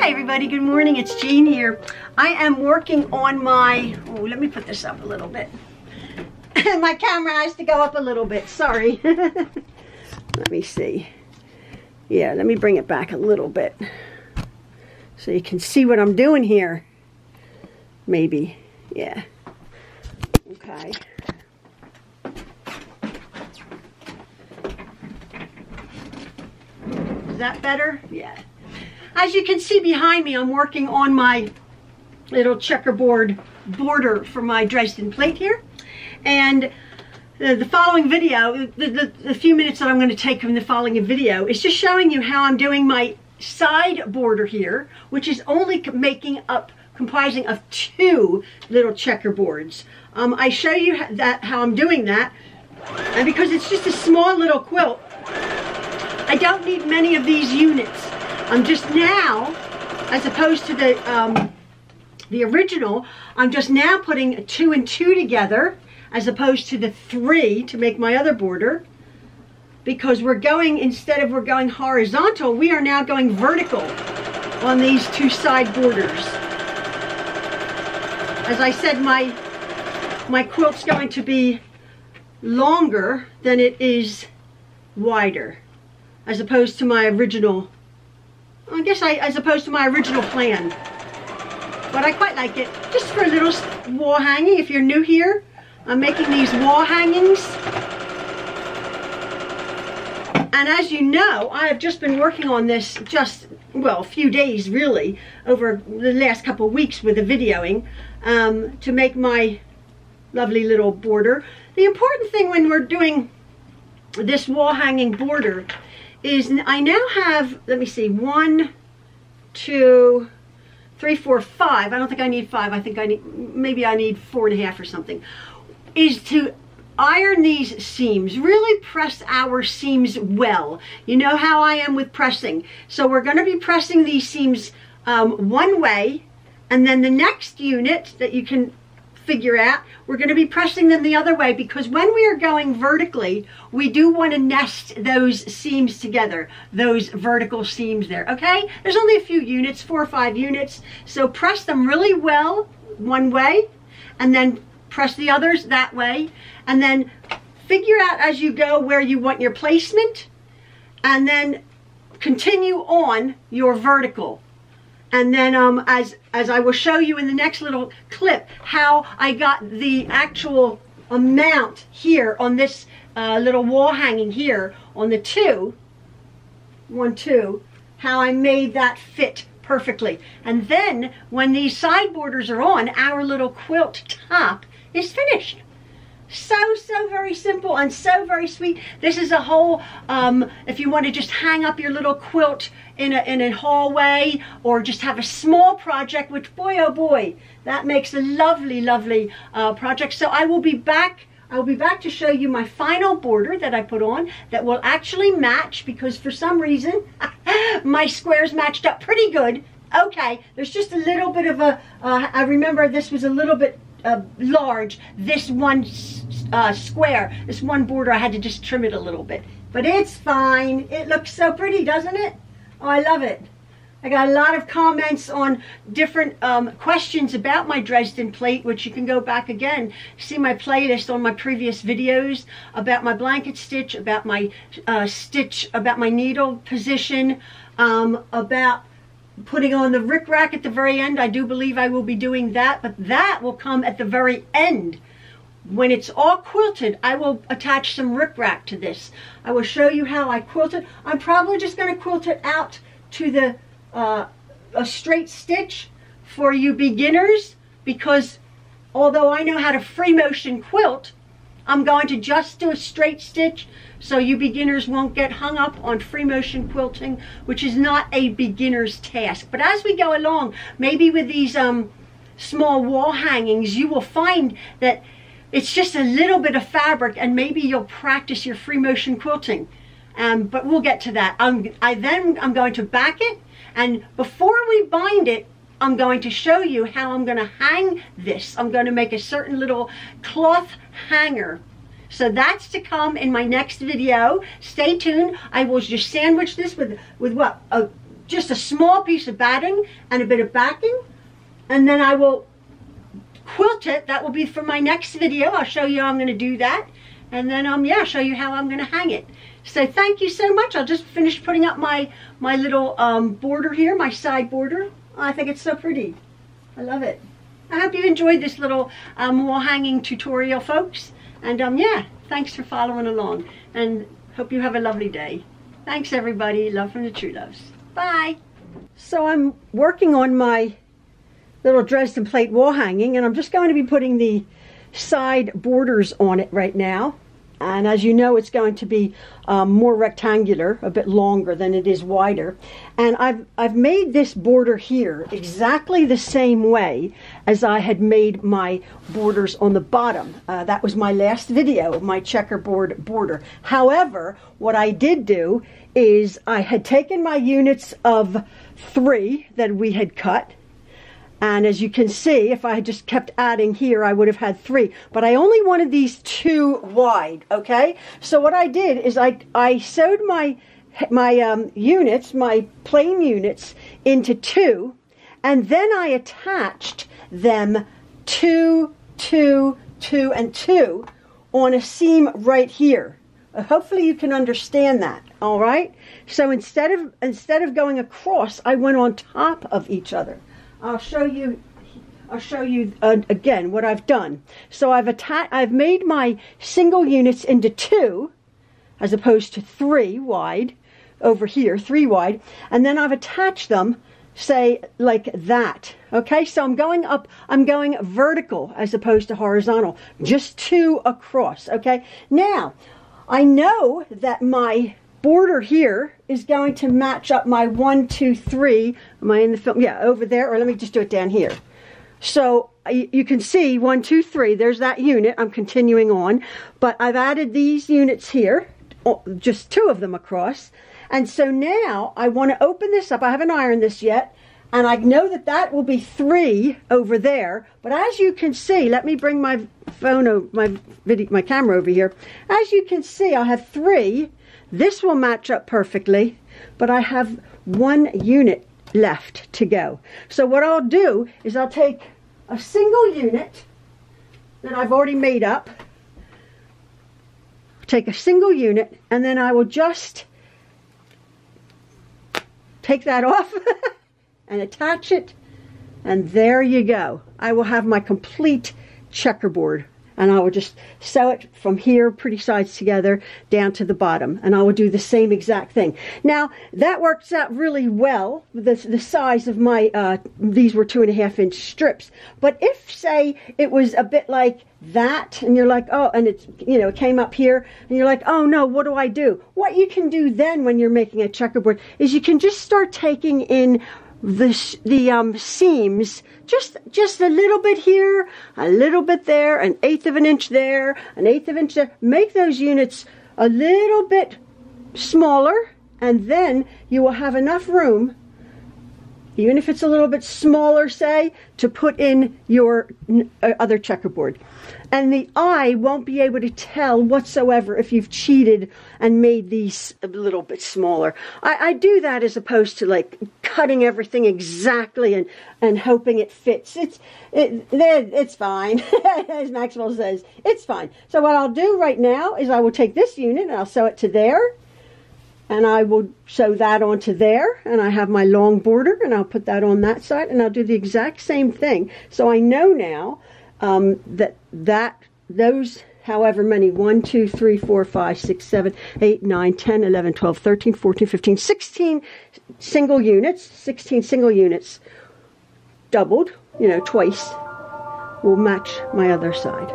Hi everybody, good morning, it's Jean here. I am working on my, oh, let me put this up a little bit. My camera has to go up a little bit, sorry. Let me see. Yeah, let me bring it back a little bit so you can see what I'm doing here. Maybe, yeah. Okay. Is that better? Yeah. As you can see behind me, I'm working on my little checkerboard border for my Dresden plate here. And the following video, the few minutes that I'm going to take from the following video is just showing you how I'm doing my side border here, which is only comprising of 2 little checkerboards. I show you how I'm doing that, and because it's just a small little quilt, I don't need many of these units. I'm just now, as opposed to the original, I'm just now putting 2 and 2 together, as opposed to the 3 to make my other border, because we're going, instead of we're going horizontal, we are now going vertical on these 2 side borders. As I said, my quilt's going to be longer than it is wider, as opposed to my original, I guess as opposed to my original plan. But I quite like it, just for a little wall hanging. If you're new here, I'm making these wall hangings. And as you know, I have just been working on this just, well, a few days really, over the last couple of weeks with the videoing, to make my lovely little border. The important thing when we're doing this wall hanging border is I now have, let me see, 1, 2, 3, 4, 5. I don't think I need 5. I think I need, maybe I need 4.5 or something. Is to iron these seams, really press our seams well. You know how I am with pressing. So we're going to be pressing these seams one way, and then the next unit that you can figure out, we're going to be pressing them the other way, because when we are going vertically, we do want to nest those seams together, those vertical seams there, okay? There's only a few units, 4 or 5 units, so press them really well one way, and then press the others that way, and then figure out as you go where you want your placement, and then continue on your vertical. And then as I will show you in the next little clip how I got the actual amount here on this little wall hanging here on the 2, 1, 2, how I made that fit perfectly. And then when these side borders are on, our little quilt top is finished. So very simple and so very sweet. This is a whole, if you want to just hang up your little quilt in a hallway, or just have a small project, which boy oh boy, that makes a lovely project. So I will be back to show you my final border that I put on that will actually match, because for some reason my squares matched up pretty good. Okay, there's just a little bit of a I remember this was a little bit large, this one square, this one border, I had to just trim it a little bit, but it's fine. It looks so pretty, doesn't it? Oh, I love it. I got a lot of comments on different questions about my Dresden plate, which you can go back again, see my playlist on my previous videos about my blanket stitch, about my stitch, about my needle position, about putting on the rickrack at the very end. I do believe I will be doing that, but that will come at the very end. When it's all quilted, I will attach some rickrack to this. I will show you how I quilt it. I'm probably just going to quilt it out to the a straight stitch for you beginners, because although I know how to free motion quilt, I'm going to just do a straight stitch so you beginners won't get hung up on free motion quilting, which is not a beginner's task. But as we go along, maybe with these small wall hangings, you will find that it's just a little bit of fabric, and maybe you'll practice your free motion quilting. But we'll get to that. I'm going to back it, and before we bind it, I'm going to show you how I'm going to hang this. I'm going to make a certain little cloth hanger. So that's to come in my next video. Stay tuned. I will just sandwich this with what? just a small piece of batting and a bit of backing, and then I will quilt it. That will be for my next video. I'll show you how I'm going to do that, and then yeah, show you how I'm going to hang it. So thank you so much. I'll just finish putting up my little border here, my side border. I think it's so pretty. I love it. I hope you enjoyed this little wall hanging tutorial, folks. And yeah, thanks for following along, and hope you have a lovely day. Thanks, everybody. Love from the Trueloves. Bye. So I'm working on my little Dresden plate wall hanging, and I'm just going to be putting the side borders on it right now. And as you know, it's going to be more rectangular, a bit longer than it is wider. And I've made this border here exactly the same way as I had made my borders on the bottom. That was my last video of my checkerboard border. However, what I did do is I had taken my units of 3 that we had cut. And as you can see, if I had just kept adding here, I would have had 3. But I only wanted these 2 wide, okay? So what I did is I sewed my units, my plain units, into 2. And then I attached them 2, 2, 2, and 2 on a seam right here. Hopefully you can understand that, all right? So instead of going across, I went on top of each other. I'll show you again what I've done. So I've made my single units into 2 as opposed to 3 wide over here, 3 wide, and then I've attached them, say, like that. Okay, so I'm going vertical as opposed to horizontal, just 2 across. Okay, now I know that my border here is going to match up my 1, 2, 3. Am I in the film? Yeah, over there. Or let me just do it down here. So you can see 1, 2, 3. There's that unit. I'm continuing on, but I've added these units here, just 2 of them across. And so now I want to open this up. I haven't ironed this yet, and I know that that will be 3 over there. But as you can see, let me bring my phone, my camera over here. As you can see, I have 3. This will match up perfectly, but I have 1 unit left to go. So what I'll do is I'll take a single unit that I've already made up, take a single unit, and then I will just take that off and attach it, and there you go. I will have my complete checkerboard. And I will just sew it from here, pretty sides together, down to the bottom. And I will do the same exact thing. Now, that works out really well. The size of my, these were 2.5-inch strips. But if, say, it was a bit like that, and you're like, oh, and it's, you know, it came up here, and you're like, oh no, what do I do? What you can do then when you're making a checkerboard is you can just start taking in the seams, just a little bit here, a little bit there, 1/8 of an inch there, 1/8 of an inch there. Make those units a little bit smaller, and then you will have enough room, even if it's a little bit smaller, say, to put in your other checkerboard. And the eye won't be able to tell whatsoever if you've cheated and made these a little bit smaller. I do that as opposed to like cutting everything exactly and hoping it fits. It's fine. As Maxwell says, it's fine. So what I'll do right now is I will take this unit and I'll sew it to there. And I will sew that onto there, and I have my long border, and I'll put that on that side, and I'll do the exact same thing. So I know now those however many 1, 2, 3, 4, 5, 6, 7, 8, 9, 10, 11, 12, 13, 14, 15, 16 single units doubled, you know, twice, will match my other side.